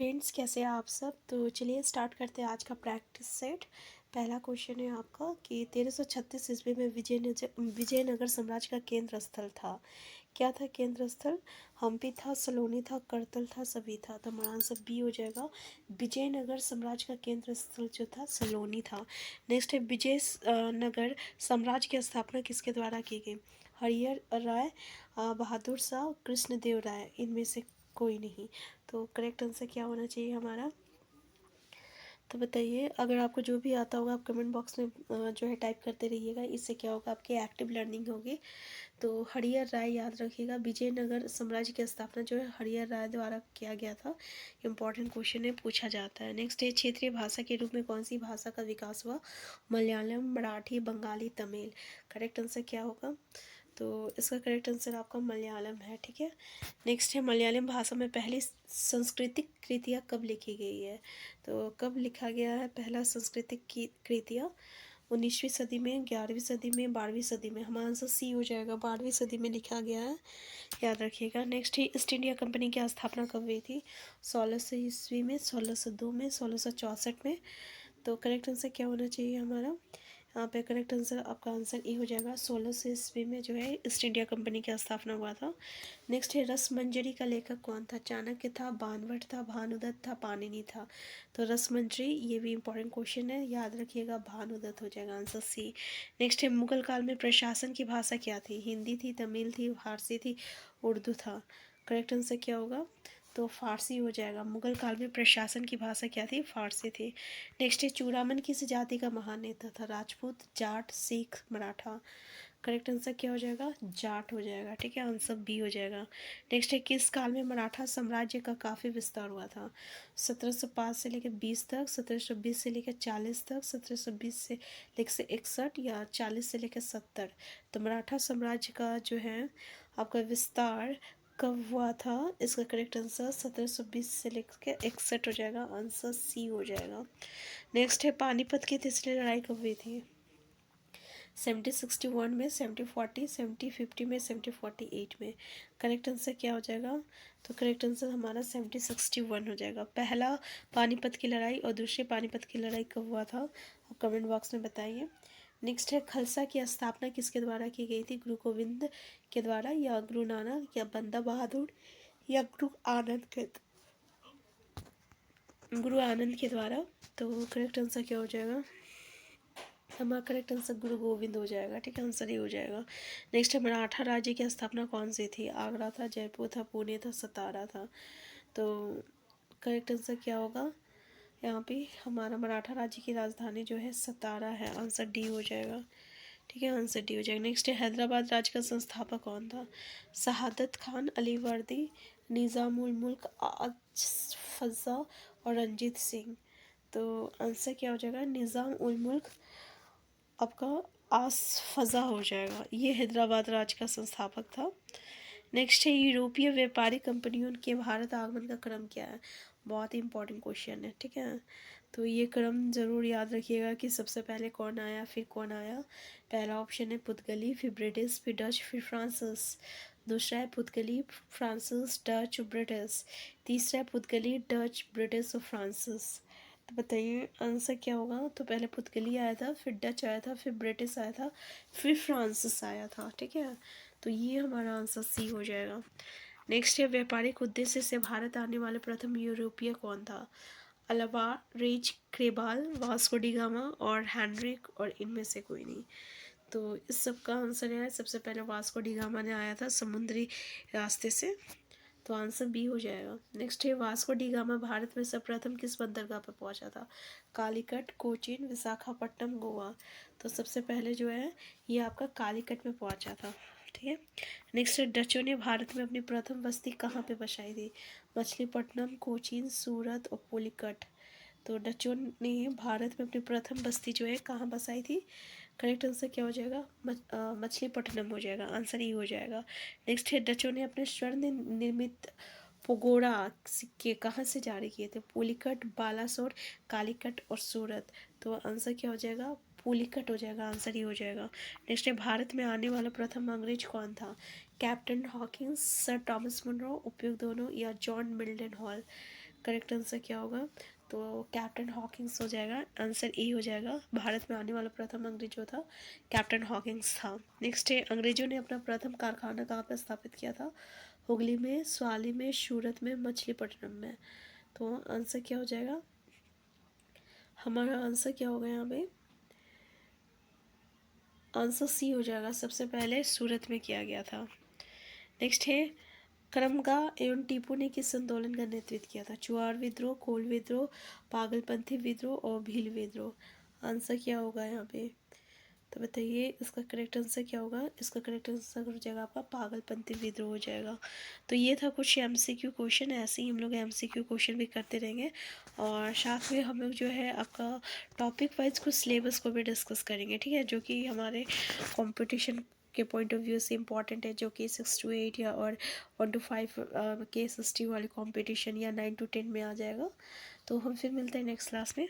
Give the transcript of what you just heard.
Friends, कैसे हैं आप सब। तो चलिए स्टार्ट करते हैं आज का प्रैक्टिस सेट। पहला क्वेश्चन है आपका कि 1336 ईस्वी में विजयनगर साम्राज्य का केंद्र स्थल था। क्या था केंद्र स्थल? हम्पी था, सलोनी था, करतल था, सभी था। तो हमारा आंसर बी हो जाएगा। विजयनगर साम्राज्य का केंद्र स्थल जो था सलोनी था। नेक्स्ट है नगर साम्राज्य की स्थापना किसके द्वारा की गई? हरिहर राय, बहादुर शाह, कृष्णदेव राय, इनमें से कोई नहीं। तो करेक्ट आंसर क्या होना चाहिए हमारा? तो बताइए, अगर आपको जो भी आता होगा आप कमेंट बॉक्स में जो है टाइप करते रहिएगा। इससे क्या होगा, आपकी एक्टिव लर्निंग होगी। तो हरिहर राय याद रखिएगा। विजयनगर साम्राज्य की स्थापना जो है हरिहर राय द्वारा किया गया था। इंपॉर्टेंट क्वेश्चन है, पूछा जाता है। नेक्स्ट है, क्षेत्रीय भाषा के रूप में कौन सी भाषा का विकास हुआ? मलयालम, मराठी, बंगाली, तमिल। करेक्ट आंसर क्या होगा? तो इसका करेक्ट आंसर आपका मलयालम है। ठीक है। नेक्स्ट है, मलयालम भाषा में पहली सांस्कृतिक कृतियाँ कब लिखी गई है? तो कब लिखा गया है पहला सांस्कृतिक की कृतियाँ? 19वीं सदी में, 11वीं सदी में, 12वीं सदी में। हमारा आंसर सी हो जाएगा, 12वीं सदी में लिखा गया है, याद रखिएगा। नेक्स्ट है, ईस्ट इंडिया कंपनी की स्थापना कब हुई थी? 1600 ईस्वी में, 1602 में, 1664 में। तो करेक्ट आंसर क्या होना चाहिए हमारा? यहाँ पे करेक्ट आंसर आपका आंसर ए हो जाएगा। 1600 ईस्वी में जो है ईस्ट इंडिया कंपनी की स्थापना हुआ था। नेक्स्ट है, रसमंजरी का लेखक कौन था? चाणक्य था, बाणभट्ट था, भानुदत्त था, पाणिनि था। तो रसमंजरी, ये भी इंपॉर्टेंट क्वेश्चन है, याद रखिएगा, भानुदत्त हो जाएगा आंसर सी। नेक्स्ट है, मुगल काल में प्रशासन की भाषा क्या थी? हिंदी थी, तमिल थी, फारसी थी, उर्दू था। करेक्ट आंसर क्या होगा? तो फारसी हो जाएगा। मुगल काल में प्रशासन की भाषा क्या थी? फारसी थी। नेक्स्ट है, चूड़ामन किस जाति का महान नेता था? राजपूत, जाट, सिख, मराठा। करेक्ट आंसर क्या हो जाएगा? जाट हो जाएगा। ठीक है, आंसर बी हो जाएगा। नेक्स्ट है, किस काल में मराठा साम्राज्य का काफ़ी विस्तार हुआ था? 1705 से लेकर 20 तक, 1720 से लेकर 40 तक, 1720 से लेकर 61, या 40 से लेकर 70। तो मराठा साम्राज्य का जो है आपका विस्तार कब हुआ था? इसका करेक्ट आंसर 1720 से लेकर 61 हो जाएगा, आंसर सी हो जाएगा। नेक्स्ट है, पानीपत की तीसरी लड़ाई कब हुई थी? 1761 में, 1740, 1750 में, 1748 में। करेक्ट आंसर क्या हो जाएगा? तो करेक्ट आंसर हमारा 1761 हो जाएगा। पहला पानीपत की लड़ाई और दूसरी पानीपत की लड़ाई कब हुआ था? आप कमेंट बॉक्स में बताइए। नेक्स्ट है, खालसा की स्थापना किसके द्वारा की गई थी? गुरु गोविंद के द्वारा, या गुरु नानक, या बंदा बहादुर, या गुरु आनंद के द्वारा। तो करेक्ट आंसर क्या हो जाएगा? हमारा करेक्ट आंसर गुरु गोविंद हो जाएगा। ठीक है, आंसर ये हो जाएगा। नेक्स्ट है, मराठा राज्य की स्थापना कौन सी थी? आगरा था, जयपुर था, पुणे था, सतारा था। तो करेक्ट आंसर क्या होगा? यहाँ पे हमारा मराठा राज्य की राजधानी जो है सतारा है, आंसर डी हो जाएगा। ठीक है, आंसर डी हो जाएगा। नेक्स्ट है, हैदराबाद राज्य का संस्थापक कौन था? शहादत खान, अलीवर्दी, निज़ाम उल मुल्क, आज फज़ा और रंजीत सिंह। तो आंसर क्या हो जाएगा? निज़ाम उल मुल्क आपका आस फज़ा हो जाएगा। ये हैदराबाद राज्य का संस्थापक था। नेक्स्ट है, यूरोपीय व्यापारी कंपनियों के भारत आगमन का क्रम क्या है? बहुत ही इंपॉर्टेंट क्वेश्चन है। ठीक है, तो ये क्रम ज़रूर याद रखिएगा कि सबसे पहले कौन आया, फिर कौन आया। पहला ऑप्शन है पुर्तगाली, फिर ब्रिटिश, फिर डच, फिर फ्रांसिस। दूसरा है पुर्तगाली, फ्रांसिस, डच, ब्रिटिश। तीसरा है पुर्तगाली, डच, ब्रिटिश और फ्रांसिस। तो बताइए आंसर क्या होगा? तो पहले पुर्तगाली आया था, फिर डच आया था, फिर ब्रिटिश आया था, फिर फ्रांसिस आया था। ठीक है, तो ये हमारा आंसर सी हो जाएगा। नेक्स्ट है, व्यापारिक उद्देश्य से भारत आने वाले प्रथम यूरोपीय कौन था? अल्वारेज क्रेबाल, वास्को डी गामा और हेनरिक, और इनमें से कोई नहीं। तो इस सब का आंसर है, सबसे पहले वास्को डी गामा ने आया था समुद्री रास्ते से। तो आंसर बी हो जाएगा। नेक्स्ट है, वास्को डी गामा भारत में सर्वप्रथम किस बंदरगाह पर पहुंचा था? कालीकट, कोचीन, विशाखापट्टनम, गोवा। तो सबसे पहले जो है ये आपका कालीकट में पहुंचा था। ठीक है। नेक्स्ट है, डचों ने भारत में अपनी प्रथम बस्ती कहाँ पे बसाई थी? मछलीपट्टनम, कोचीन, सूरत और पुलिकट। तो डचों ने भारत में अपनी प्रथम बस्ती जो है कहाँ बसाई थी? करेक्ट आंसर क्या हो जाएगा? मछलीपट्टनम हो जाएगा, आंसर ही हो जाएगा। नेक्स्ट है, डचों ने अपने स्वर्ण निर्मित पगोड़ा सिक्के कहाँ से जारी किए थे? पुलिकट, बालासोर, कालीकट और सूरत। तो आंसर क्या हो जाएगा? पुलिकट हो जाएगा, आंसर ही हो जाएगा। नेक्स्ट है, भारत में आने वाला प्रथम अंग्रेज कौन था? Captain Hawkins, sir Thomas Munro, उपयुक्त दोनों, या John Milton Hall. Correct answer क्या होगा? तो कैप्टन हॉकिंस हो जाएगा, आंसर ए हो जाएगा। भारत में आने वाला प्रथम अंग्रेज जो था कैप्टन हॉकिंस था। नेक्स्ट है, अंग्रेजों ने अपना प्रथम कारखाना कहाँ पर स्थापित किया था? हुगली में, स्वाली में, सूरत में, मछलीपट्टनम में। तो आंसर क्या हो जाएगा? हमारा आंसर क्या होगा यहाँ पे? आंसर सी हो जाएगा, सबसे पहले सूरत में किया गया था। नेक्स्ट है, करमगा एवं टीपू ने किस आंदोलन का नेतृत्व किया था? चुआर विद्रोह, कोल विद्रोह, पागलपंथी विद्रोह और भील विद्रोह। आंसर क्या होगा यहाँ पे? तो बताइए इसका करेक्ट आंसर क्या होगा? इसका करेक्ट आंसर हो जाएगा आपका पागलपंथी विद्रोह हो जाएगा। तो ये था कुछ एमसीक्यू क्वेश्चन, ऐसे ही हम लोग एमसीक्यू क्वेश्चन भी करते रहेंगे और साथ में हम लोग जो है आपका टॉपिक वाइज कुछ सिलेबस को भी डिस्कस करेंगे, ठीक है, जो कि हमारे कंपटीशन के पॉइंट ऑफ व्यू से इम्पॉर्टेंट है, जो कि 6 to 8 या और 1 to 5 केस स्टडी वाली कंपटीशन या 9 to 10 में आ जाएगा। तो हम फिर मिलते हैं नेक्स्ट क्लास में।